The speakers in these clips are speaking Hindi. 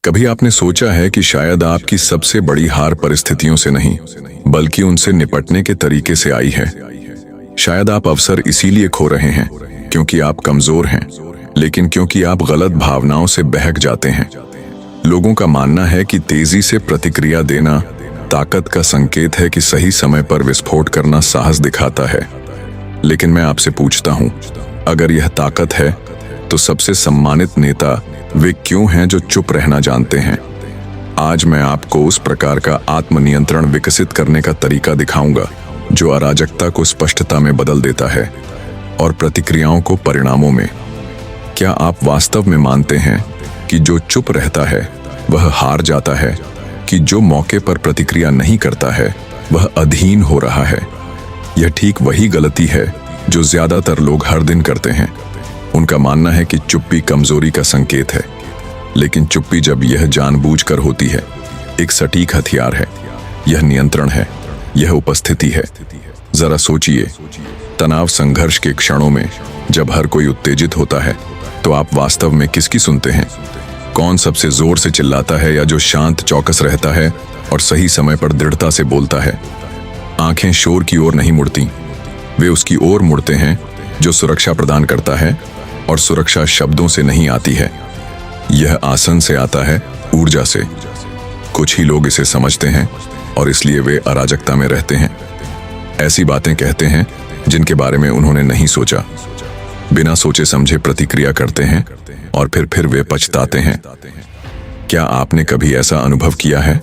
कभी आपने सोचा है कि शायद आपकी सबसे बड़ी हार परिस्थितियों से नहीं बल्कि उनसे निपटने के तरीके से आई है। शायद आप अवसर इसीलिए खो रहे हैं क्योंकि आप कमजोर हैं, लेकिन क्योंकि आप गलत भावनाओं से बहक जाते हैं। लोगों का मानना है कि तेजी से प्रतिक्रिया देना ताकत का संकेत है, कि सही समय पर विस्फोट करना साहस दिखाता है। लेकिन मैं आपसे पूछता हूं, अगर यह ताकत है तो सबसे सम्मानित नेता वे क्यों हैं जो चुप रहना जानते हैं? आज मैं आपको उस प्रकार का आत्मनियंत्रण विकसित करने का तरीका दिखाऊंगा जो अराजकता को स्पष्टता में बदल देता है और प्रतिक्रियाओं को परिणामों में। क्या आप वास्तव में मानते हैं कि जो चुप रहता है वह हार जाता है, कि जो मौके पर प्रतिक्रिया नहीं करता है वह अधीन हो रहा है? यह ठीक वही गलती है जो ज्यादातर लोग हर दिन करते हैं। उनका मानना है कि चुप्पी कमजोरी का संकेत है, लेकिन चुप्पी जब यह जानबूझकर होती है एक सटीक हथियार है। यह नियंत्रण है, यह उपस्थिति है। जरा सोचिए, तनाव संघर्ष के क्षणों में जब हर कोई उत्तेजित होता है तो आप वास्तव में किसकी सुनते हैं? कौन सबसे जोर से चिल्लाता है या जो शांत चौकस रहता है और सही समय पर दृढ़ता से बोलता है? आंखें शोर की ओर नहीं मुड़ती, वे उसकी ओर मुड़ते हैं जो सुरक्षा प्रदान करता है, और सुरक्षा शब्दों से नहीं आती है, यह आसन से आता है, ऊर्जा से। कुछ ही लोग इसे समझते हैं और इसलिए वे अराजकता में रहते हैं। ऐसी बातें कहते हैं जिनके बारे में उन्होंने नहीं सोचा, बिना सोचे समझे प्रतिक्रिया करते हैं और फिर वे पछताते हैं। क्या आपने कभी ऐसा अनुभव किया है?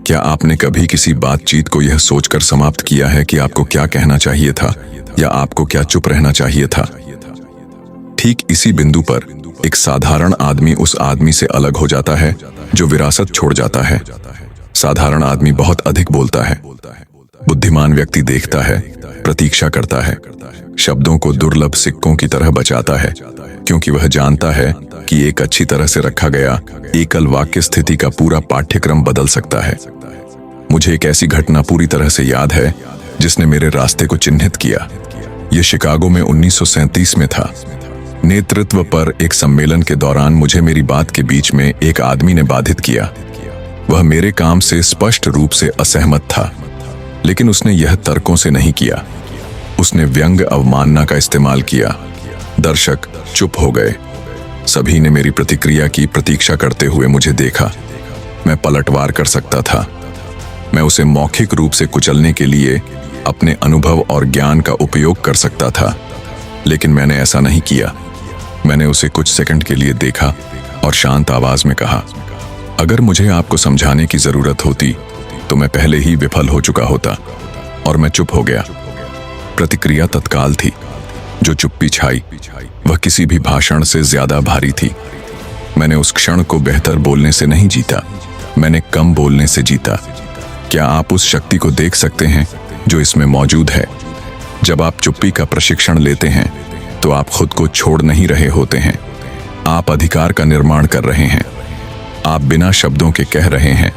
क्या आपने कभी किसी बातचीत को यह सोचकर समाप्त किया है कि आपको क्या कहना चाहिए था या आपको क्या चुप रहना चाहिए था? ठीक इसी बिंदु पर एक साधारण आदमी उस आदमी से अलग हो जाता है जो विरासत छोड़ जाता है। साधारण आदमी बहुत अधिक बोलता है। बुद्धिमान व्यक्ति देखता है, प्रतीक्षा करता है, शब्दों को दुर्लभ सिक्कों की तरह बचाता है, क्योंकि वह जानता है कि एक अच्छी तरह से रखा गया एकल वाक्य स्थिति का पूरा पाठ्यक्रम बदल सकता है। मुझे एक ऐसी घटना पूरी तरह से याद है जिसने मेरे रास्ते को चिन्हित किया। यह शिकागो में 1937 में था। नेतृत्व पर एक सम्मेलन के दौरान मुझे मेरी बात के बीच में एक आदमी ने बाधित किया। वह मेरे काम से स्पष्ट रूप से असहमत था, लेकिन उसने यह तर्कों से नहीं किया। उसने व्यंग्य अवमानना का इस्तेमाल किया। दर्शक चुप हो गए। सभी ने मेरी प्रतिक्रिया की प्रतीक्षा करते हुए मुझे देखा। मैं पलटवार कर सकता था। मैं उसे मौखिक रूप से कुचलने के लिए अपने अनुभव और ज्ञान का उपयोग कर सकता था, लेकिन मैंने ऐसा नहीं किया। मैंने उसे कुछ सेकंड के लिए देखा और शांत आवाज में कहा, अगर मुझे आपको समझाने की जरूरत होती तो मैं पहले ही विफल हो चुका होता। और मैं चुप हो गया। प्रतिक्रिया तत्काल थी। जो चुप्पी छाई वह किसी भी भाषण से ज्यादा भारी थी। मैंने उस क्षण को बेहतर बोलने से नहीं जीता, मैंने कम बोलने से जीता। क्या आप उस शक्ति को देख सकते हैं जो इसमें मौजूद है? जब आप चुप्पी का प्रशिक्षण लेते हैं तो आप खुद को छोड़ नहीं रहे होते हैं, आप अधिकार का निर्माण कर रहे हैं। आप बिना शब्दों के कह रहे हैं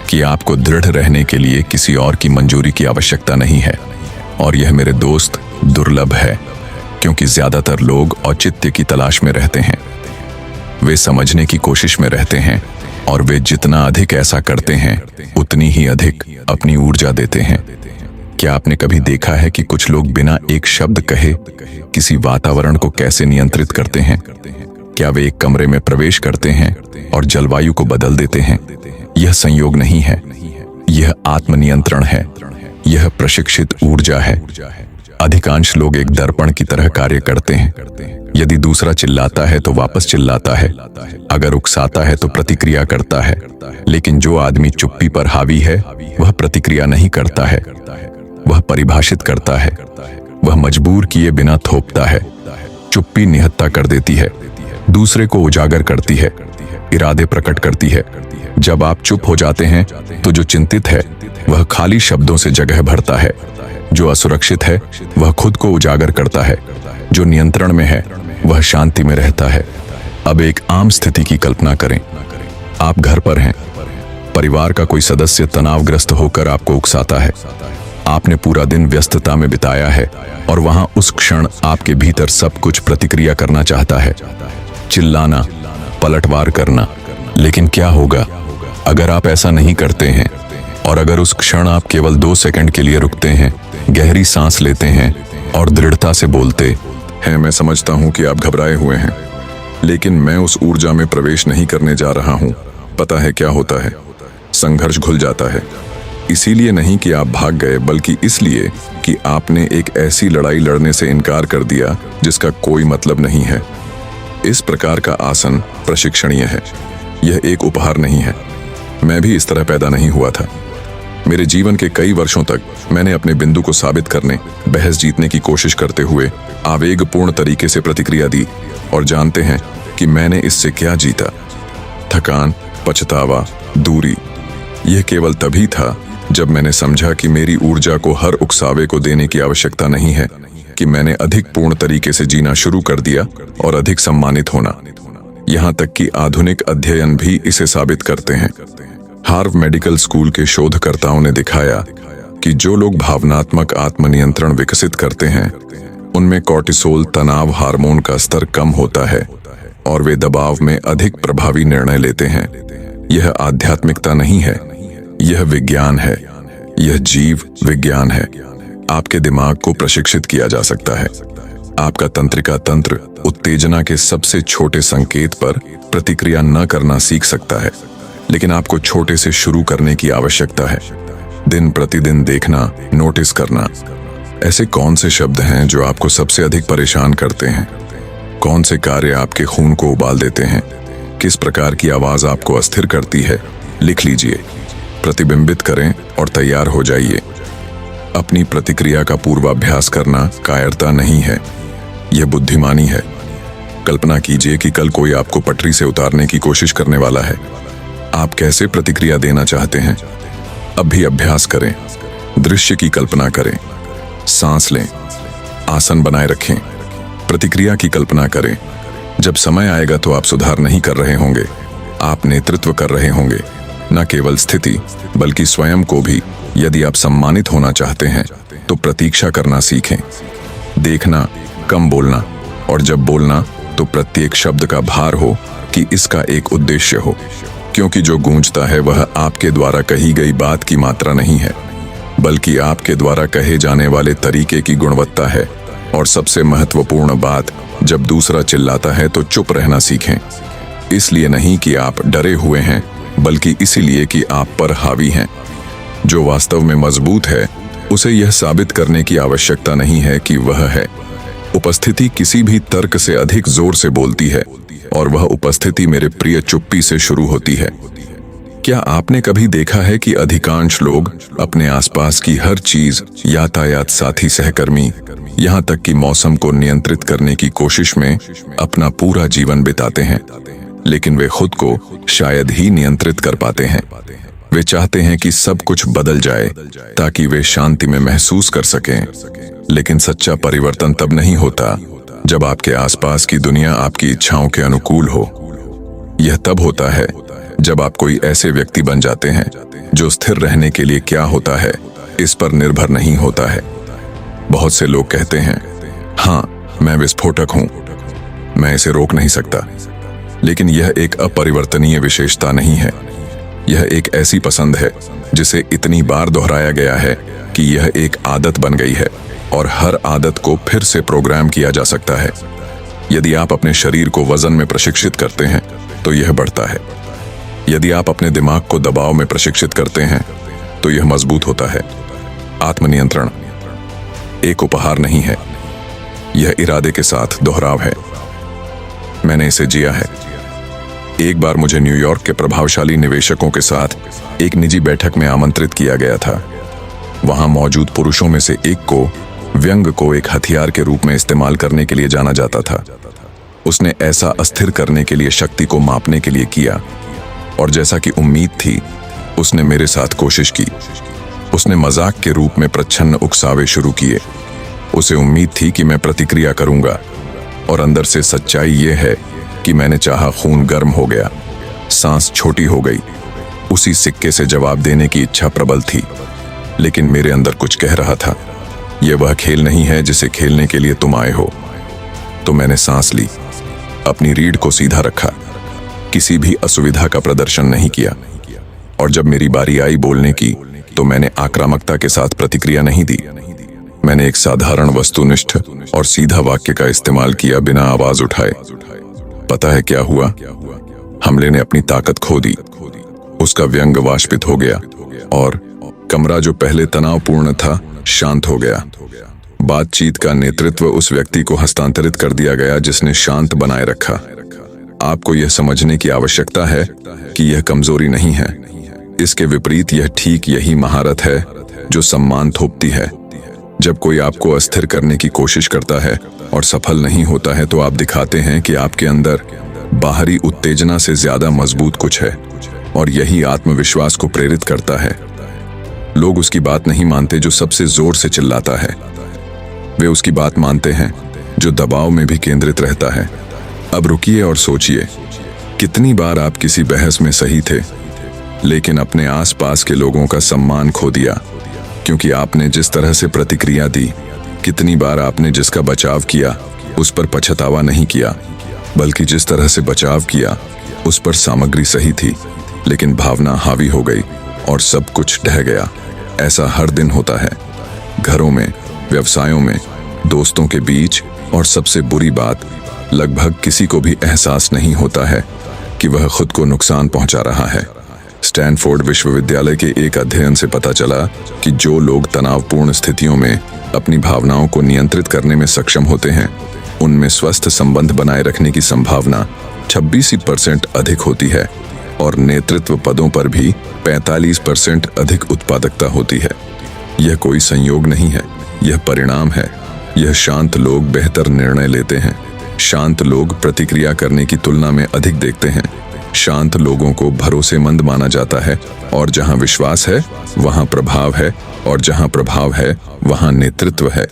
कि आपको दृढ़ रहने के लिए किसी और की मंजूरी की आवश्यकता नहीं है। और यह मेरे दोस्त दुर्लभ है, क्योंकि ज्यादातर लोग औचित्य की तलाश में रहते हैं। वे समझने की कोशिश में रहते हैं और वे जितना अधिक ऐसा करते हैं उतनी ही अधिक अपनी ऊर्जा देते हैं। क्या आपने कभी देखा है कि कुछ लोग बिना एक शब्द कहे किसी वातावरण को कैसे नियंत्रित करते हैं? क्या वे एक कमरे में प्रवेश करते हैं और जलवायु को बदल देते हैं? यह संयोग नहीं है, यह आत्मनियंत्रण है, यह प्रशिक्षित ऊर्जा है। अधिकांश लोग एक दर्पण की तरह कार्य करते हैं। यदि दूसरा चिल्लाता है तो वापस चिल्लाता है, अगर उकसाता है तो प्रतिक्रिया करता है। लेकिन जो आदमी चुप्पी पर हावी है वह प्रतिक्रिया नहीं करता है, वह परिभाषित करता है, वह मजबूर किए बिना थोपता है। चुप्पी निहत्ता कर देती है, दूसरे को उजागर करती है, इरादे प्रकट करती है। जब आप चुप हो जाते हैं तो जो चिंतित है वह खाली शब्दों से जगह भरता है, जो असुरक्षित है वह खुद को उजागर करता है, जो नियंत्रण में है वह शांति में रहता है। अब एक आम स्थिति की कल्पना करें। आप घर पर हैं, परिवार का कोई सदस्य तनावग्रस्त होकर आपको उकसाता है। आपने पूरा दिन व्यस्तता में बिताया है और वहां उस क्षण आपके भीतर सब कुछ प्रतिक्रिया करना चाहता है। चिल्लाना, पलटवार करना, लेकिन क्या होगा अगर आप ऐसा नहीं करते हैं, और अगर उस क्षण आप केवल 2 सेकंड के लिए रुकते हैं, गहरी सांस लेते हैं और दृढ़ता से बोलते हैं, मैं समझता हूं कि आप घबराए हुए हैं, लेकिन मैं उस ऊर्जा में प्रवेश नहीं करने जा रहा हूं। पता है क्या होता है? संघर्ष घुल जाता है। इसीलिए नहीं कि आप भाग गए, बल्कि इसलिए कि आपने एक ऐसी लड़ाई लड़ने से इनकार कर दिया जिसका कोई मतलब नहीं है। इस प्रकार का आसन प्रशिक्षणीय है, यह एक उपहार नहीं है। मैं भी इस तरह पैदा नहीं हुआ था। मेरे जीवन के कई वर्षों तक मैंने अपने बिंदु को साबित करने, बहस जीतने की कोशिश करते हुए आवेगपूर्ण तरीके से प्रतिक्रिया दी, और जानते हैं कि मैंने इससे क्या जीता? थकान, पछतावा, दूरी। यह केवल तभी था जब मैंने समझा कि मेरी ऊर्जा को हर उकसावे को देने की आवश्यकता नहीं है, कि मैंने अधिक पूर्ण तरीके से जीना शुरू कर दिया और अधिक सम्मानित होना। यहाँ तक कि आधुनिक अध्ययन भी इसे साबित करते हैं। हार्वर्ड मेडिकल स्कूल के शोधकर्ताओं ने दिखाया कि जो लोग भावनात्मक आत्मनियंत्रण विकसित करते हैं, उनमें कॉर्टिसोल तनाव हार्मोन का स्तर कम होता है और वे दबाव में अधिक प्रभावी निर्णय लेते हैं। यह आध्यात्मिकता नहीं है, यह विज्ञान है, यह जीव विज्ञान है। आपके दिमाग को प्रशिक्षित किया जा सकता है। आपका तंत्रिका तंत्र उत्तेजना के सबसे छोटे संकेत पर प्रतिक्रिया न करना सीख सकता है, लेकिन आपको छोटे से शुरू करने की आवश्यकता है। दिन प्रतिदिन देखना, नोटिस करना। ऐसे कौन से शब्द हैं जो आपको सबसे अधिक परेशान करते हैं? कौन से कार्य आपके खून को उबाल देते हैं? किस प्रकार की आवाज आपको अस्थिर करती है? लिख लीजिए, प्रतिबिंबित करें और तैयार हो जाइए। अपनी प्रतिक्रिया का पूर्वाभ्यास करना कायरता नहीं है, यह बुद्धिमानी है। कल्पना कीजिए कि कल कोई आपको पटरी से उतारने की कोशिश करने वाला है। आप कैसे प्रतिक्रिया देना चाहते हैं? अब भी अभ्यास करें। दृश्य की कल्पना करें, सांस लें, आसन बनाए रखें, प्रतिक्रिया की कल्पना करें। जब समय आएगा तो आप सुधार नहीं कर रहे होंगे, आप नेतृत्व कर रहे होंगे, न केवल स्थिति बल्कि स्वयं को भी। यदि आप सम्मानित होना चाहते हैं तो प्रतीक्षा करना सीखें। देखना, कम बोलना, और जब बोलना तो प्रत्येक शब्द का भार हो कि इसका एक उद्देश्य हो, क्योंकि जो गूंजता है वह आपके द्वारा कही गई बात की मात्रा नहीं है, बल्कि आपके द्वारा कहे जाने वाले तरीके की गुणवत्ता है। और सबसे महत्वपूर्ण बात, जब दूसरा चिल्लाता है तो चुप रहना सीखें। इसलिए नहीं कि आप डरे हुए हैं, बल्कि इसीलिए कि आप पर हावी हैं। जो वास्तव में मजबूत है, उसे यह साबित करने की आवश्यकता नहीं है कि वह है। उपस्थिति किसी भी तर्क से अधिक जोर से बोलती है, और वह उपस्थिति मेरे प्रिय चुप्पी से शुरू होती है। क्या आपने कभी देखा है कि अधिकांश लोग अपने आसपास की हर चीज, यातायात, साथी, सहकर्मी, यहाँ तक कि मौसम को नियंत्रित करने की कोशिश में अपना पूरा जीवन बिताते हैं, लेकिन वे खुद को शायद ही नियंत्रित कर पाते हैं। वे चाहते हैं कि सब कुछ बदल जाए ताकि वे शांति में महसूस कर सकें, लेकिन सच्चा परिवर्तन तब नहीं होता जब आपके आसपास की दुनिया आपकी इच्छाओं के अनुकूल हो। यह तब होता है जब आप कोई ऐसे व्यक्ति बन जाते हैं जो स्थिर रहने के लिए क्या होता है इस पर निर्भर नहीं होता है। बहुत से लोग कहते हैं, हाँ, मैं विस्फोटक हूं, मैं इसे रोक नहीं सकता। लेकिन यह एक अपरिवर्तनीय विशेषता नहीं है। यह एक ऐसी पसंद है जिसे इतनी बार दोहराया गया है कि यह एक आदत बन गई है, और हर आदत को फिर से प्रोग्राम किया जा सकता है। यदि आप अपने शरीर को वजन में प्रशिक्षित करते हैं तो यह बढ़ता है। यदि आप अपने दिमाग को दबाव में प्रशिक्षित करते हैं तो यह मजबूत होता है। आत्मनियंत्रण एक उपहार नहीं है, यह इरादे के साथ दोहराव है। मैंने इसे जिया है। एक बार मुझे न्यूयॉर्क के प्रभावशाली निवेशकों के साथ एक निजी बैठक में आमंत्रित किया गया था। वहां मौजूद पुरुषों में से एक को व्यंग को एक हथियार के रूप में इस्तेमाल करने के लिए जाना जाता था। उसने ऐसा अस्थिर करने के लिए शक्ति को मापने के लिए किया, और जैसा कि उम्मीद थी, उसने मेरे साथ कोशिश की। उसने मजाक के रूप में प्रच्छन्न उकसावे शुरू किए। उसे उम्मीद थी कि मैं प्रतिक्रिया करूंगा, और अंदर से सच्चाई यह है कि मैंने चाहा खून गर्म हो गया, सांस छोटी हो गई। उसी सिक्के से जवाब देने की इच्छा प्रबल थी, लेकिन मेरे अंदर कुछ कह रहा था, यह वह खेल नहीं है जिसे खेलने के लिए तुम आए हो। तो मैंने सांस ली, अपनी रीढ़ को सीधा रखा, किसी भी असुविधा का प्रदर्शन नहीं किया। और जब मेरी बारी आई बोलने की तो मैंने आक्रामकता के साथ प्रतिक्रिया नहीं दी। मैंने एक साधारण वस्तुनिष्ठ और सीधा वाक्य का इस्तेमाल किया बिना आवाज उठाए। पता है क्या हुआ? हमले ने अपनी ताकत खो दी। उसका व्यंग वाष्पित हो गया और कमरा जो पहले तनावपूर्ण था शांत हो गया। बातचीत का नेतृत्व उस व्यक्ति को हस्तांतरित कर दिया गया जिसने शांत बनाए रखा। आपको यह समझने की आवश्यकता है कि यह कमजोरी नहीं है। इसके विपरीत यह ठीक यही महारत है जो सम्मान थोपती है। जब कोई आपको अस्थिर करने की कोशिश करता है और सफल नहीं होता है तो आप दिखाते हैं कि आपके अंदर बाहरी उत्तेजना से ज्यादा मजबूत कुछ है, और यही आत्मविश्वास को प्रेरित करता है। लोग उसकी बात नहीं मानते जो सबसे जोर से चिल्लाता है। वे उसकी बात मानते हैं जो दबाव में भी केंद्रित रहता है। अब रुकिए और सोचिए, कितनी बार आप किसी बहस में सही थे लेकिन अपने आसपास के लोगों का सम्मान खो दिया क्योंकि आपने जिस तरह से प्रतिक्रिया दी। कितनी बार आपने जिसका बचाव किया उस पर पछतावा नहीं किया, बल्कि जिस तरह से बचाव किया उस पर सामग्री सही थी लेकिन भावना हावी हो गई और सब कुछ ढह गया। ऐसा हर दिन होता है, घरों में, व्यवसायों में, दोस्तों के बीच, और सबसे बुरी बात, लगभग किसी को भी एहसास नहीं होता है कि वह खुद को नुकसान पहुंचा रहा है। स्टैनफोर्ड विश्वविद्यालय के एक अध्ययन से पता चला कि जो लोग तनावपूर्ण स्थितियों में अपनी भावनाओं को नियंत्रित करने में सक्षम होते हैं उनमें स्वस्थ संबंध बनाए रखने की संभावना 26% अधिक होती है और नेतृत्व पदों पर भी 45% अधिक उत्पादकता होती है। यह कोई संयोग नहीं है, यह परिणाम है। यह शांत लोग बेहतर निर्णय लेते हैं। शांत लोग प्रतिक्रिया करने की तुलना में अधिक देखते हैं। शांत लोगों को भरोसेमंद माना जाता है, और जहां विश्वास है वहां प्रभाव है, और जहां प्रभाव है वहां नेतृत्व है।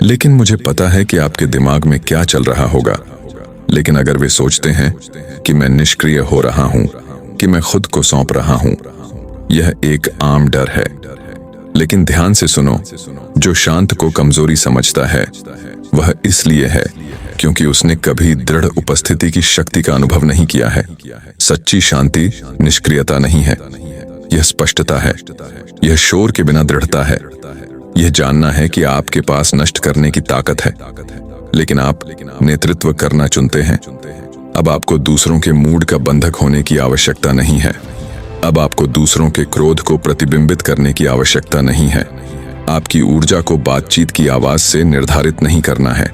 लेकिन मुझे पता है कि आपके दिमाग में क्या चल रहा होगा। लेकिन अगर वे सोचते हैं कि मैं निष्क्रिय हो रहा हूं, कि मैं खुद को सौंप रहा हूं, यह एक आम डर है। लेकिन ध्यान से सुनो, जो शांत को कमजोरी समझता है वह इसलिए है क्योंकि उसने कभी दृढ़ उपस्थिति की शक्ति का अनुभव नहीं किया है। सच्ची शांति निष्क्रियता नहीं है, यह स्पष्टता है। यह शोर के बिना दृढ़ता है। यह जानना है कि आपके पास नष्ट करने की ताकत है, लेकिन आप नेतृत्व करना चुनते हैं। अब आपको दूसरों के मूड का बंधक होने की आवश्यकता नहीं है। अब आपको दूसरों के क्रोध को प्रतिबिंबित करने की आवश्यकता नहीं है। आपकी ऊर्जा को बातचीत की आवाज से निर्धारित नहीं करना है।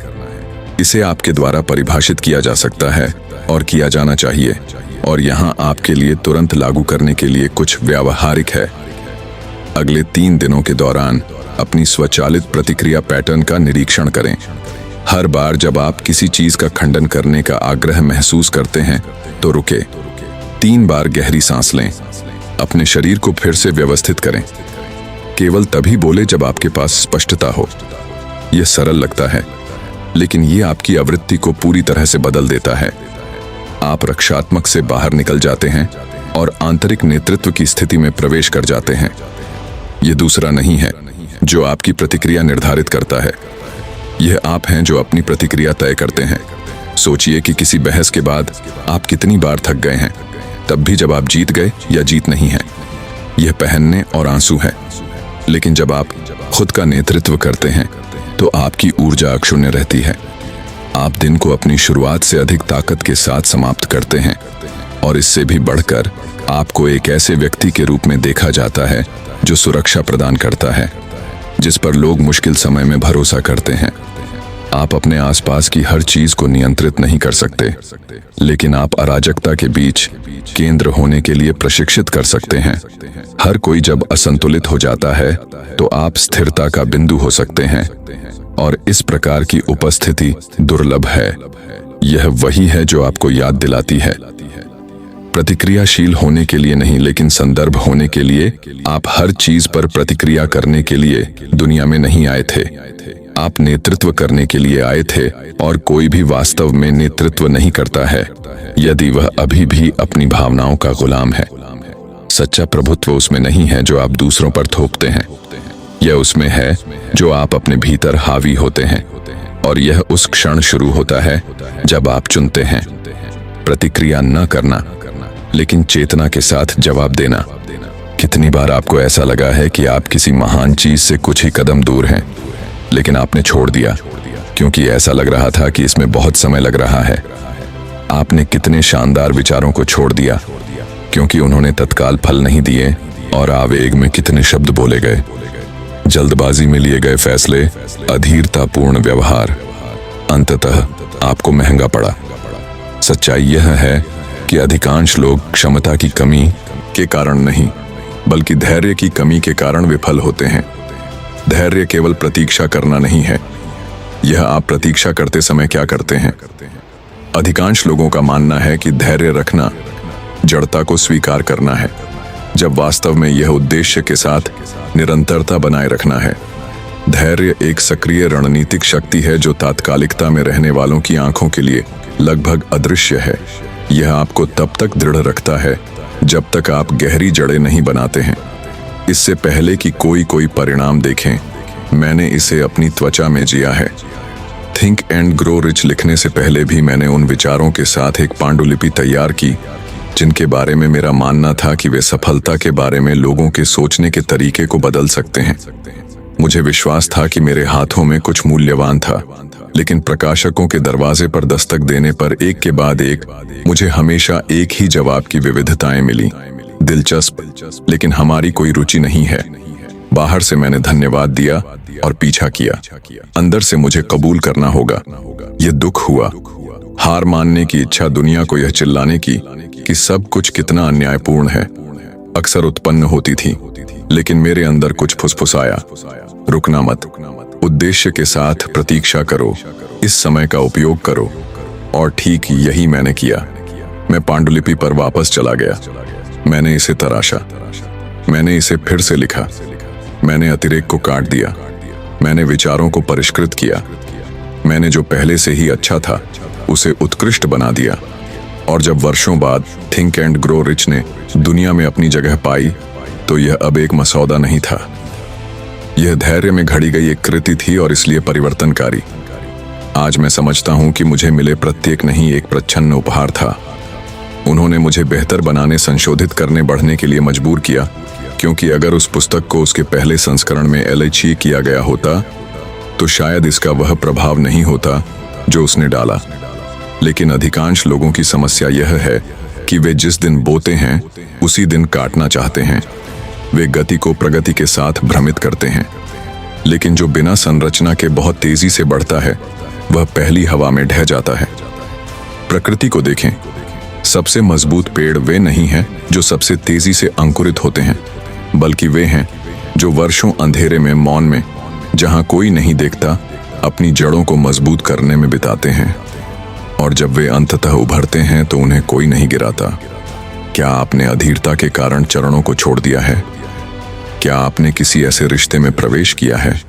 इसे आपके द्वारा परिभाषित किया जा सकता है और किया जाना चाहिए, और यहां आपके लिए तुरंत लागू करने के लिए कुछ व्यावहारिक है। अगले 3 दिनों के दौरान अपनी स्वचालित प्रतिक्रिया पैटर्न का निरीक्षण करें। हर बार जब आप किसी चीज का खंडन करने का आग्रह महसूस करते हैं तो रुके। 3 बार गहरी सांस लें। अपने शरीर को फिर से व्यवस्थित करें। केवल तभी बोले जब आपके पास स्पष्टता हो। यह सरल लगता है, लेकिन यह आपकी आवृत्ति को पूरी तरह से बदल देता है। आप रक्षात्मक से बाहर निकल जाते हैं और आंतरिक नेतृत्व की स्थिति में प्रवेश कर जाते हैं। यह दूसरा नहीं है जो आपकी प्रतिक्रिया निर्धारित करता है। यह आप हैं जो अपनी प्रतिक्रिया तय करते हैं। सोचिए कि किसी बहस के बाद आप कितनी बार थक गए हैं, तब भी जब आप जीत गए या जीत नहीं है। यह पहनने और आंसू है। लेकिन जब आप खुद का नेतृत्व करते हैं तो आपकी ऊर्जा अक्षुण्य रहती है। आप दिन को अपनी शुरुआत से अधिक ताकत के साथ समाप्त करते हैं, और इससे भी बढ़कर आपको एक ऐसे व्यक्ति के रूप में देखा जाता है जो सुरक्षा प्रदान करता है, जिस पर लोग मुश्किल समय में भरोसा करते हैं। आप अपने आसपास की हर चीज को नियंत्रित नहीं कर सकते, लेकिन आप अराजकता के बीच केंद्र होने के लिए प्रशिक्षित कर सकते हैं। हर कोई जब असंतुलित हो जाता है तो आप स्थिरता का बिंदु हो सकते हैं, और इस प्रकार की उपस्थिति दुर्लभ है। यह वही है जो आपको याद दिलाती है, प्रतिक्रियाशील होने के लिए नहीं लेकिन संदर्भ होने के लिए। आप हर चीज पर प्रतिक्रिया करने के लिए दुनिया में नहीं आए थे। आप नेतृत्व करने के लिए आए थे, और कोई भी वास्तव में नेतृत्व नहीं करता है यदि वह अभी भी अपनी भावनाओं का गुलाम है। सच्चा प्रभुत्व उसमें नहीं है जो आप दूसरों पर थोपते हैं। यह उसमें है जो आप अपने भीतर हावी होते हैं, और यह उस क्षण शुरू होता है जब आप चुनते हैं प्रतिक्रिया न करना, लेकिन चेतना के साथ जवाब देना। कितनी बार आपको ऐसा लगा है कि आप किसी महान चीज से कुछ ही कदम दूर हैं, लेकिन आपने छोड़ दिया क्योंकि ऐसा लग रहा था कि इसमें बहुत समय लग रहा है। आपने कितने शानदार विचारों को छोड़ दिया क्योंकि उन्होंने तत्काल फल नहीं दिए, और आवेग में कितने शब्द बोले गए, जल्दबाजी में लिए गए फैसले, अधीरतापूर्ण व्यवहार, अंततः आपको महंगा पड़ा। सच्चाई यह है कि अधिकांश लोग क्षमता की कमी के कारण नहीं, बल्कि धैर्य की कमी के कारण विफल होते हैं। धैर्य केवल प्रतीक्षा करना नहीं है, यह आप प्रतीक्षा करते समय क्या करते हैं। अधिकांश लोगों का मानना है कि धैर्य रखना जड़ता को स्वीकार करना है, जब वास्तव में यह उद्देश्य के साथ निरंतरता बनाए रखना है। धैर्य एक सक्रिय रणनीतिक शक्ति है जो तात्कालिकता में रहने वालों की आंखों के लिए लगभग अदृश्य है। यह आपको तब तक दृढ़ रखता है जब तक आप गहरी जड़ें नहीं बनाते हैं। इससे पहले कि कोई परिणाम देखें, मैंने इसे अपनी त्वचा में जिया है। थिंक एंड ग्रो रिच लिखने से पहले भी मैंने उन विचारों के साथ एक पांडुलिपि तैयार की जिनके बारे में मेरा मानना था कि वे सफलता के बारे में लोगों के सोचने के तरीके को बदल सकते हैं। मुझे विश्वास था कि मेरे हाथों में कुछ मूल्यवान था, लेकिन प्रकाशकों के दरवाजे पर दस्तक देने पर एक के बाद एक मुझे हमेशा एक ही जवाब की विविधताएं मिली। दिलचस्प, लेकिन हमारी कोई रुचि नहीं है। बाहर से मैंने धन्यवाद दिया और पीछा किया। अंदर से मुझे कबूल करना होगा। यह दुख हुआ, हार मानने की इच्छा, दुनिया को यह चिल्लाने की कि सब कुछ कितना अन्यायपूर्ण है, अक्सर उत्पन्न होती थी। लेकिन मेरे अंदर कुछ फुसफुसाया, रुकना मत, उद्देश्य के साथ प्रतीक्षा करो, इस समय का उपयोग करो। और ठीक यही मैंने किया। मैं पांडुलिपि पर वापस चला गया। मैंने इसे तराशा, मैंने इसे फिर से लिखा, मैंने अतिरेक को काट दिया, मैंने विचारों को परिष्कृत किया, मैंने जो पहले से ही अच्छा था उसे उत्कृष्ट बना दिया। और जब वर्षों बाद थिंक एंड ग्रो रिच ने दुनिया में अपनी जगह पाई, तो यह अब एक मसौदा नहीं था, यह धैर्य में घड़ी गई एक कृति थी, और इसलिए परिवर्तनकारी। आज मैं समझता हूं कि मुझे मिले प्रत्येक नहीं एक प्रच्छन्न उपहार था। उन्होंने मुझे बेहतर बनाने, संशोधित करने, बढ़ने के लिए मजबूर किया, क्योंकि अगर उस पुस्तक को उसके पहले संस्करण में एलएचई किया गया होता तो शायद इसका वह प्रभाव नहीं होता जो उसने डाला। लेकिन अधिकांश लोगों की समस्या यह है कि वे जिस दिन बोते हैं उसी दिन काटना चाहते हैं। वे गति को प्रगति के साथ भ्रमित करते हैं, लेकिन जो बिना संरचना के बहुत तेजी से बढ़ता है वह पहली हवा में ढह जाता है। प्रकृति को देखें, सबसे मजबूत पेड़ वे नहीं हैं जो सबसे तेजी से अंकुरित होते हैं, बल्कि वे हैं जो वर्षों अंधेरे में, मौन में, जहां कोई नहीं देखता, अपनी जड़ों को मजबूत करने में बिताते हैं। और जब वे अंततः उभरते हैं तो उन्हें कोई नहीं गिराता। क्या आपने अधीरता के कारण चरणों को छोड़ दिया है? क्या आपने किसी ऐसे रिश्ते में प्रवेश किया है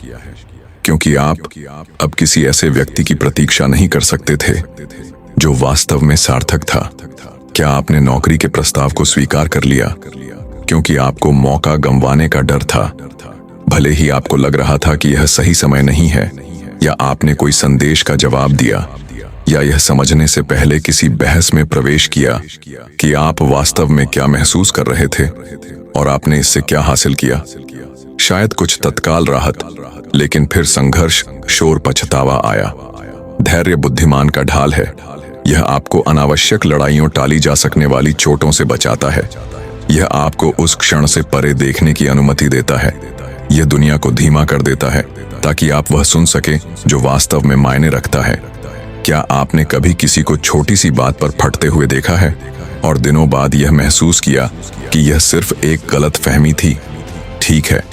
क्योंकि आप अब किसी ऐसे व्यक्ति की प्रतीक्षा नहीं कर सकते थे जो वास्तव में सार्थक था? क्या आपने नौकरी के प्रस्ताव को स्वीकार कर लिया क्योंकि आपको मौका गंवाने का डर था, भले ही आपको लग रहा था कि यह सही समय नहीं है? या आपने कोई संदेश का जवाब दिया, या यह समझने से पहले किसी बहस में प्रवेश किया कि आप वास्तव में क्या महसूस कर रहे थे और आपने इससे क्या हासिल किया? शायद कुछ तत्काल राहत, लेकिन फिर संघर्ष, शोर, पछतावा आया। धैर्य बुद्धिमान का ढाल है। यह आपको अनावश्यक लड़ाइयों, टाली जा सकने वाली चोटों से बचाता है। यह आपको उस क्षण से परे देखने की अनुमति देता है। यह दुनिया को धीमा कर देता है ताकि आप वह सुन सके जो वास्तव में मायने रखता है। क्या आपने कभी किसी को छोटी सी बात पर फटते हुए देखा है और दिनों बाद यह महसूस किया कि यह सिर्फ एक गलत फहमी थी? ठीक है,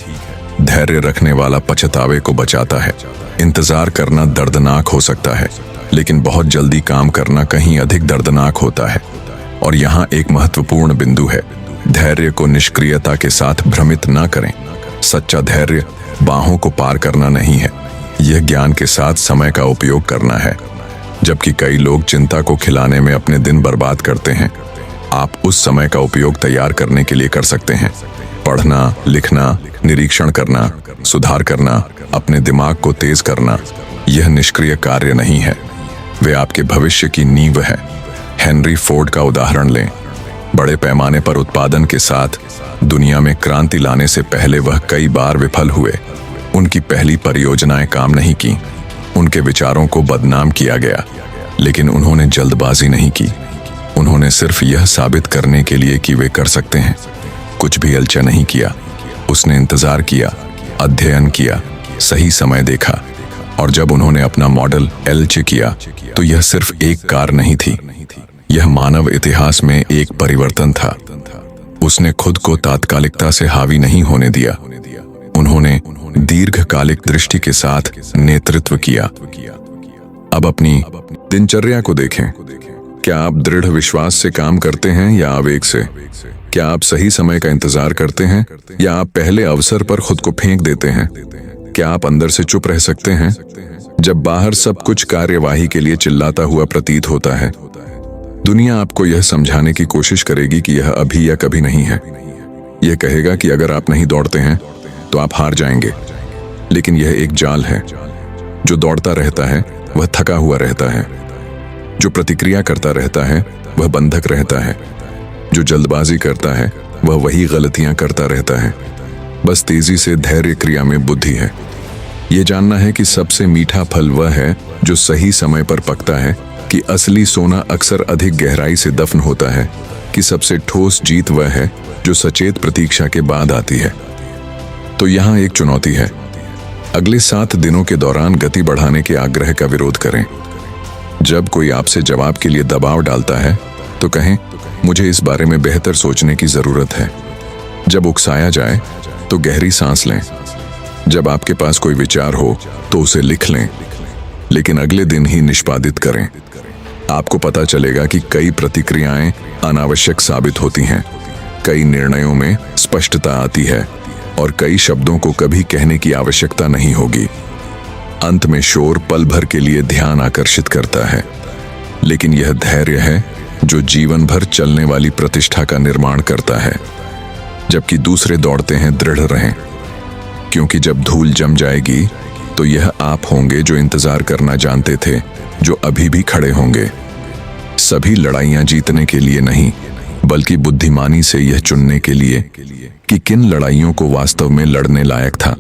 धैर्य रखने वाला पछतावे को बचाता है। इंतजार करना दर्दनाक हो सकता है, लेकिन बहुत जल्दी काम करना कहीं अधिक दर्दनाक होता है। और यहाँ एक महत्वपूर्ण बिंदु है, धैर्य को निष्क्रियता के साथ भ्रमित न करें। सच्चा धैर्य बाहों को पार करना नहीं है, यह ज्ञान के साथ समय का उपयोग करना है। जबकि कई लोग चिंता को खिलाने में अपने दिन बर्बाद करते हैं, आप उस समय का उपयोग तैयार करने के लिए कर सकते हैं। पढ़ना, लिखना, निरीक्षण करना, सुधार करना, अपने दिमाग को तेज करना, यह निष्क्रिय कार्य नहीं है, वे आपके भविष्य की नींव है। हेनरी फोर्ड का उदाहरण लें। बड़े पैमाने पर उत्पादन के साथ दुनिया में क्रांति लाने से पहले वह कई बार विफल हुए। उनकी पहली परियोजनाएं काम नहीं की, उनके विचारों को बदनाम किया गया, लेकिन उन्होंने जल्दबाजी नहीं की। उन्होंने सिर्फ यह साबित करने के लिए कि वे कर सकते हैं कुछ भी अलचा नहीं किया। उसने इंतजार किया, अध्ययन किया, सही समय देखा, और जब उन्होंने अपना मॉडल एलचे किया तो यह सिर्फ एक कार नहीं थी, यह मानव इतिहास में एक परिवर्तन था। उसने खुद को तात्कालिकता से हावी नहीं होने दिया। उन्होंने दीर्घकालिक दृष्टि के साथ नेतृत्व किया। अब अपनी दिनचर्या को देखें। क्या आप दृढ़ विश्वास से काम करते हैं या आवेग से? क्या आप सही समय का इंतजार करते हैं या आप पहले अवसर पर खुद को फेंक देते हैं? क्या आप अंदर से चुप रह सकते हैं जब बाहर सब कुछ कार्यवाही के लिए चिल्लाता हुआ प्रतीत होता है? दुनिया आपको यह समझाने की कोशिश करेगी कि यह अभी या कभी नहीं है। यह कहेगा कि अगर आप नहीं दौड़ते हैं तो आप हार जाएंगे। लेकिन यह एक जाल है। जो दौड़ता रहता है वह थका हुआ रहता है। जो प्रतिक्रिया करता रहता है वह बंधक रहता है। जो जल्दबाजी करता है वह वही गलतियां करता रहता है। बस तेजी से धैर्य क्रिया में बुद्धि है। ये जानना है कि सबसे मीठा फल वह है जो सही समय पर पकता है, कि असली सोना अक्सर अधिक गहराई से दफन होता है, कि सबसे ठोस जीत वह है जो सचेत प्रतीक्षा के बाद आती है। तो यहाँ एक चुनौती है। अगले 7 दिनों के दौरान गति बढ़ाने के आग्रह का विरोध करें। जब कोई आपसे जवाब के लिए दबाव डालता है तो कहें, मुझे इस बारे में बेहतर सोचने की जरूरत है। जब उकसाया जाए तो गहरी सांस लें। जब आपके पास कोई विचार हो तो उसे लिख लें, लेकिन अगले दिन ही निष्पादित करें। आपको पता चलेगा कि कई प्रतिक्रियाएं अनावश्यक साबित होती हैं, कई निर्णयों में स्पष्टता आती है और कई शब्दों को कभी कहने की आवश्यकता नहीं होगी। अंत में शोर पल भर के लिए ध्यान आकर्षित करता है, लेकिन यह धैर्य है जो जीवन भर चलने वाली प्रतिष्ठा का निर्माण करता है। जबकि दूसरे दौड़ते हैं दृढ़ रहें, क्योंकि जब धूल जम जाएगी तो यह आप होंगे जो इंतजार करना जानते थे, जो अभी भी खड़े होंगे। सभी लड़ाइयां जीतने के लिए नहीं, बल्कि बुद्धिमानी से यह चुनने के लिए कि किन लड़ाइयों को वास्तव में लड़ने लायक था।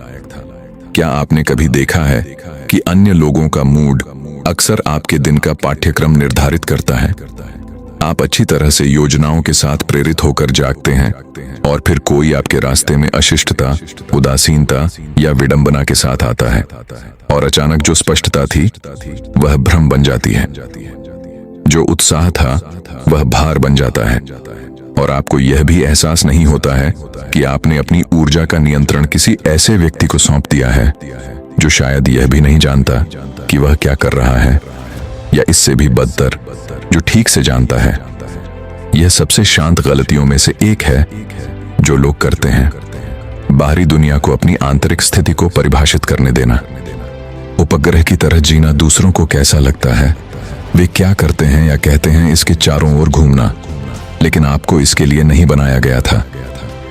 क्या आपने कभी देखा है कि अन्य लोगों का मूड अक्सर आपके दिन का पाठ्यक्रम निर्धारित करता है? आप अच्छी तरह से योजनाओं के साथ प्रेरित होकर जागते हैं और फिर कोई आपके रास्ते में अशिष्टता, उदासीनता या विडंबना के साथ आता है, और अचानक जो स्पष्टता थी वह भ्रम बन जाती है। जो उत्साह था वह भार बन जाता है, और आपको यह भी एहसास नहीं होता है कि आपने अपनी ऊर्जा का नियंत्रण किसी ऐसे व्यक्ति को सौंप दिया है जो शायद यह भी नहीं जानता कि वह क्या कर रहा है, या इससे भी बदतर, जो ठीक से जानता है। यह सबसे शांत गलतियों में से एक है जो लोग करते हैं। बाहरी दुनिया को अपनी आंतरिक स्थिति को परिभाषित करने देना। उपग्रह की तरह जीना दूसरों को कैसा लगता है, वे क्या करते हैं या कहते हैं, इसके चारों ओर घूमना। लेकिन आपको इसके लिए नहीं बनाया गया था।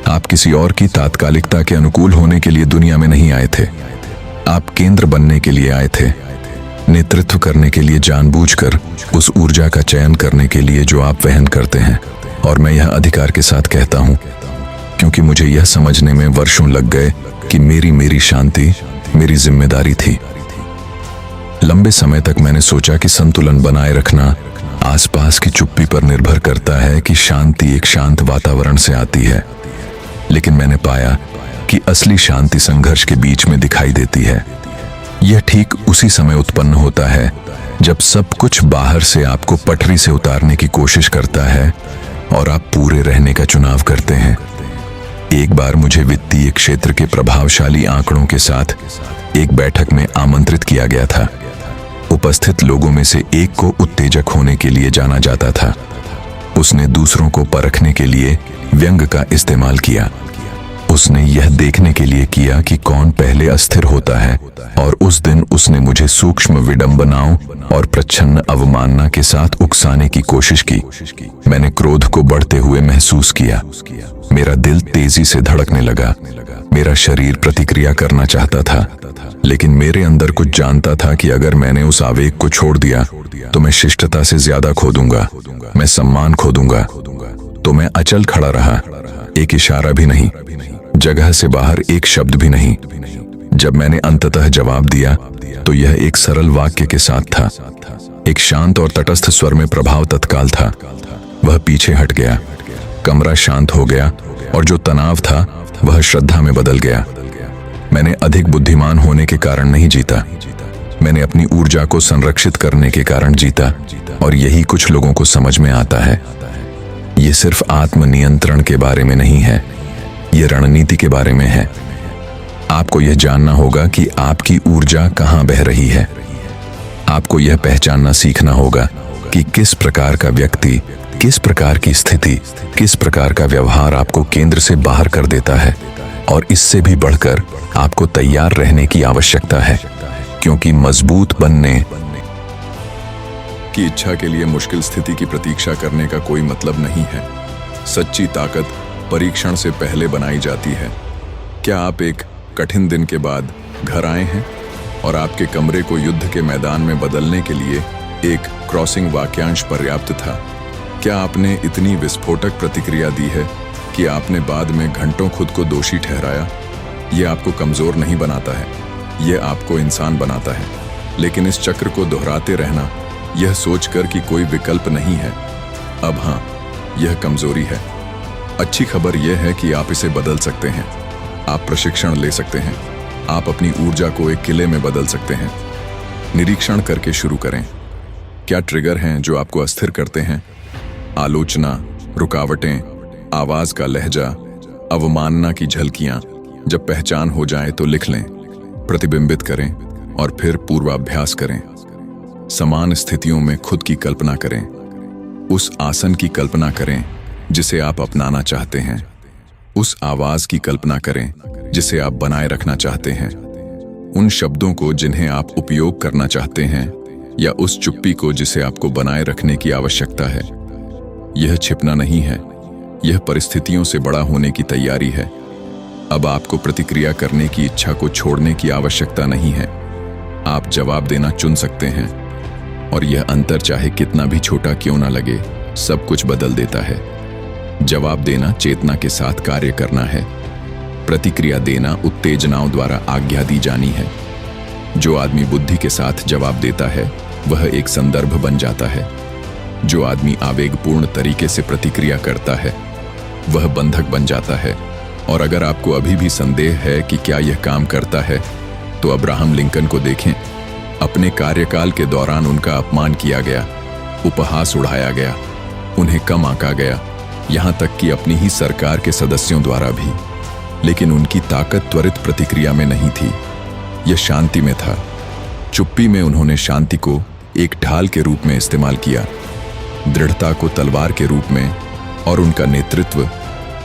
आप किसी और की तात्कालिकता के अनुकूल होने के लिए दुनिया में नहीं आए थे। आप केंद्र बनने के लिए आए थे, नेतृत्व करने के लिए, जानबूझकर उस ऊर्जा का चयन करने के लिए जो आप वहन करते हैं। और मैं यह अधिकार के साथ कहता हूं, क्योंकि मुझे यह समझने में वर्षों लग गए कि मेरी शांति मेरी जिम्मेदारी थी। लंबे समय तक मैंने सोचा कि संतुलन बनाए रखना आसपास की चुप्पी पर निर्भर करता है, कि शांति एक शांत वातावरण से आती है। लेकिन मैंने पाया कि असली शांति संघर्ष के बीच में दिखाई देती है। यह ठीक उसी समय उत्पन्न होता है जब सब कुछ बाहर से आपको पटरी से उतारने की कोशिश करता है और आप पूरे रहने का चुनाव करते हैं। एक बार मुझे वित्तीय क्षेत्र के प्रभावशाली आंकड़ों के साथ एक बैठक में आमंत्रित किया गया था। उपस्थित लोगों में से एक को उत्तेजक होने के लिए जाना जाता था। उसने दूसरों को परखने के लिए व्यंग का इस्तेमाल किया। उसने यह देखने के लिए किया कि कौन पहले अस्थिर होता है, और उस दिन उसने मुझे सूक्ष्म विडंबनाओं और प्रच्छन्न अवमानना के साथ उकसाने की कोशिश की। मैंने क्रोध को बढ़ते हुए महसूस किया। मेरा दिल तेजी से धड़कने लगा। मेरा शरीर प्रतिक्रिया करना चाहता था, लेकिन मेरे अंदर कुछ जानता था कि अगर मैंने उस आवेग को छोड़ दिया तो मैं शिष्टता से ज्यादा खो दूंगा, मैं सम्मान खो दूंगा। तो मैं अचल खड़ा रहा, एक इशारा भी नहीं, जगह से बाहर एक शब्द भी नहीं। जब मैंने अंततः जवाब दिया तो यह एक सरल वाक्य के साथ था। एक शांत और तटस्थ स्वर में प्रभाव तत्काल था। वह पीछे हट गया, कमरा शांत हो गया और जो तनाव था वह श्रद्धा में बदल गया। मैंने अधिक बुद्धिमान होने के कारण नहीं जीता, मैंने अपनी ऊर्जा को संरक्षित करने के कारण जीता। और यही कुछ लोगों को समझ में आता है। ये सिर्फ आत्मनियंत्रण के बारे में नहीं है, ये रणनीति के बारे में है। आपको यह जानना होगा कि आपकी ऊर्जा कहाँ बह रही है। आपको यह पहचानना सीखना होगा कि किस प्रकार का व्यक्ति, किस प्रकार की स्थिति, किस प्रकार का व्यवहार आपको केंद्र से बाहर कर देता है। और इससे भी बढ़कर आपको तैयार रहने की आवश्यकता है, क्योंकि मजबूत बनने की इच्छा के लिए मुश्किल स्थिति की प्रतीक्षा करने का कोई मतलब नहीं है। सच्ची ताकत परीक्षण से पहले बनाई जाती है। क्या आप एक कठिन दिन के बाद घर आए हैं और आपके कमरे को युद्ध के मैदान में बदलने के लिए एक क्रॉसिंग वाक्यांश पर्याप्त था? क्या आपने इतनी विस्फोटक प्रतिक्रिया दी है कि आपने बाद में घंटों खुद को दोषी ठहराया? यह आपको कमजोर नहीं बनाता है, यह आपको इंसान बनाता है। लेकिन इस चक्र को दोहराते रहना, यह सोचकर कि कोई विकल्प नहीं है, अब हाँ, यह कमजोरी है। अच्छी खबर यह है कि आप इसे बदल सकते हैं। आप प्रशिक्षण ले सकते हैं। आप अपनी ऊर्जा को एक किले में बदल सकते हैं। निरीक्षण करके शुरू करें। क्या ट्रिगर हैं जो आपको अस्थिर करते हैं? आलोचना, रुकावटें, आवाज का लहजा, अवमानना की झलकियां। जब पहचान हो जाए तो लिख लें, प्रतिबिंबित करें और फिर पूर्वाभ्यास करें। समान स्थितियों में खुद की कल्पना करें। उस आसन की कल्पना करें जिसे आप अपनाना चाहते हैं। उस आवाज की कल्पना करें जिसे आप बनाए रखना चाहते हैं। उन शब्दों को जिन्हें आप उपयोग करना चाहते हैं, या उस चुप्पी को जिसे आपको बनाए रखने की आवश्यकता है। यह छिपना नहीं है, यह परिस्थितियों से बड़ा होने की तैयारी है। अब आपको प्रतिक्रिया करने की इच्छा को छोड़ने की आवश्यकता नहीं है। आप जवाब देना चुन सकते हैं, और यह अंतर चाहे कितना भी छोटा क्यों ना लगे, सब कुछ बदल देता है। जवाब देना चेतना के साथ कार्य करना है। प्रतिक्रिया देना उत्तेजनाओं द्वारा आज्ञा दी जानी है। जो आदमी बुद्धि के साथ जवाब देता है वह एक संदर्भ बन जाता है। जो आदमी आवेगपूर्ण तरीके से प्रतिक्रिया करता है वह बंधक बन जाता है। और अगर आपको अभी भी संदेह है कि क्या यह काम करता है, तो अब्राहम लिंकन को देखें। अपने कार्यकाल के दौरान उनका अपमान किया गया, उपहास उड़ाया गया, उन्हें कम आंका गया, यहां तक कि अपनी ही सरकार के सदस्यों द्वारा भी। लेकिन उनकी ताकत त्वरित प्रतिक्रिया में नहीं थी, यह शांति में था। चुप्पी में उन्होंने शांति को एक ढाल के रूप में इस्तेमाल किया, दृढ़ता को तलवार के रूप में, और उनका नेतृत्व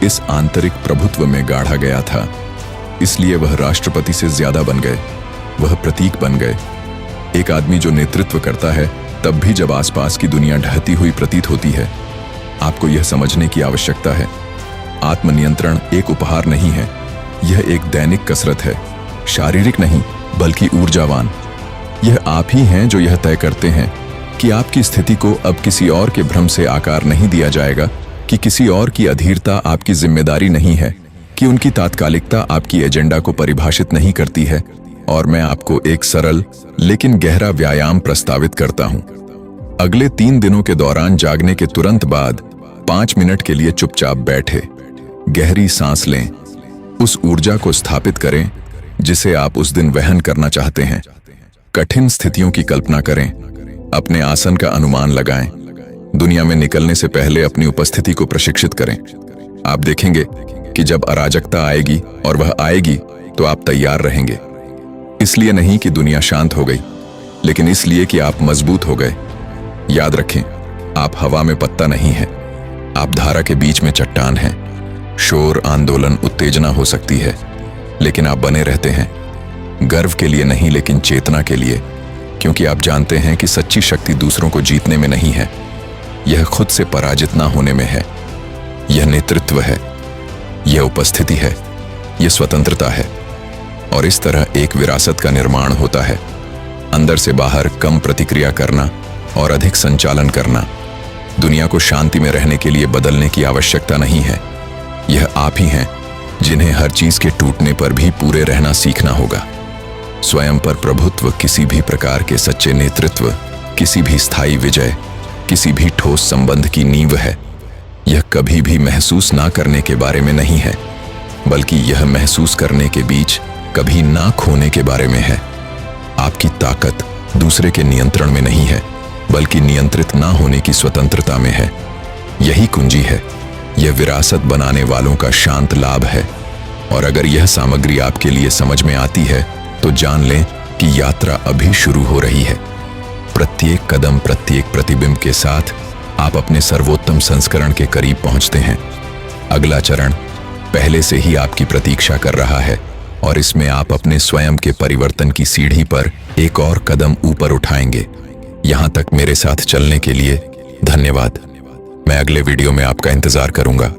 इस आंतरिक प्रभुत्व में गाढ़ा गया था। इसलिए वह राष्ट्रपति से ज्यादा बन गए, वह प्रतीक बन गए। एक आदमी जो नेतृत्व करता है तब भी जब आसपास की दुनिया ढहती हुई प्रतीत होती है। आपको यह समझने की आवश्यकता है, आत्मनियंत्रण एक उपहार नहीं है, यह एक दैनिक कसरत है। शारीरिक नहीं बल्कि ऊर्जावान। यह आप ही हैं जो यह तय करते हैं कि आपकी स्थिति को अब किसी और के भ्रम से आकार नहीं दिया जाएगा, कि किसी और की अधीरता आपकी जिम्मेदारी नहीं है, कि उनकी तात्कालिकता आपकी एजेंडा को परिभाषित नहीं करती है। और मैं आपको एक सरल लेकिन गहरा व्यायाम प्रस्तावित करता हूं। अगले 3 दिनों के दौरान जागने के तुरंत बाद 5 मिनट के लिए चुपचाप बैठे, गहरी सांस लें, उस ऊर्जा को स्थापित करें जिसे आप उस दिन वहन करना चाहते हैं। कठिन स्थितियों की कल्पना करें, अपने आसन का अनुमान लगाएं, दुनिया में निकलने से पहले अपनी उपस्थिति को प्रशिक्षित करें। आप देखेंगे कि जब अराजकता आएगी, और वह आएगी, तो आप तैयार रहेंगे। इसलिए नहीं कि दुनिया शांत हो गई, लेकिन इसलिए कि आप मजबूत हो गए। याद रखें, आप हवा में पत्ता नहीं हैं, आप धारा के बीच में चट्टान हैं। शोर, आंदोलन, उत्तेजना हो सकती है, लेकिन आप बने रहते हैं, गर्व के लिए नहीं लेकिन चेतना के लिए, क्योंकि आप जानते हैं कि सच्ची शक्ति दूसरों को जीतने में नहीं है, यह खुद से पराजित ना होने में है। यह नेतृत्व है, यह उपस्थिति है, यह स्वतंत्रता है। और इस तरह एक विरासत का निर्माण होता है, अंदर से बाहर कम प्रतिक्रिया करना और अधिक संचालन करना। दुनिया को शांति में रहने के लिए बदलने की आवश्यकता नहीं है। यह आप ही हैं जिन्हें हर चीज के टूटने पर भी पूरे रहना सीखना होगा। स्वयं पर प्रभुत्व किसी भी प्रकार के सच्चे नेतृत्व, किसी भी स्थायी विजय, किसी भी ठोस संबंध की नींव है। यह कभी भी महसूस ना करने के बारे में नहीं है, बल्कि यह महसूस करने के बीच कभी ना खोने के बारे में है। आपकी ताकत दूसरे के नियंत्रण में नहीं है, बल्कि नियंत्रित ना होने की स्वतंत्रता में है। यही कुंजी है। यह विरासत बनाने वालों का शांत लाभ है। और अगर यह सामग्री आपके लिए समझ में आती है तो जान लें कि यात्रा अभी शुरू हो रही है। प्रत्येक कदम, प्रत्येक प्रतिबिंब के साथ आप अपने सर्वोत्तम संस्करण के करीब पहुंचते हैं। अगला चरण पहले से ही आपकी प्रतीक्षा कर रहा है और इसमें आप अपने स्वयं के परिवर्तन की सीढ़ी पर एक और कदम ऊपर उठाएंगे। यहां तक मेरे साथ चलने के लिए धन्यवाद। मैं अगले वीडियो में आपका इंतजार करूंगा।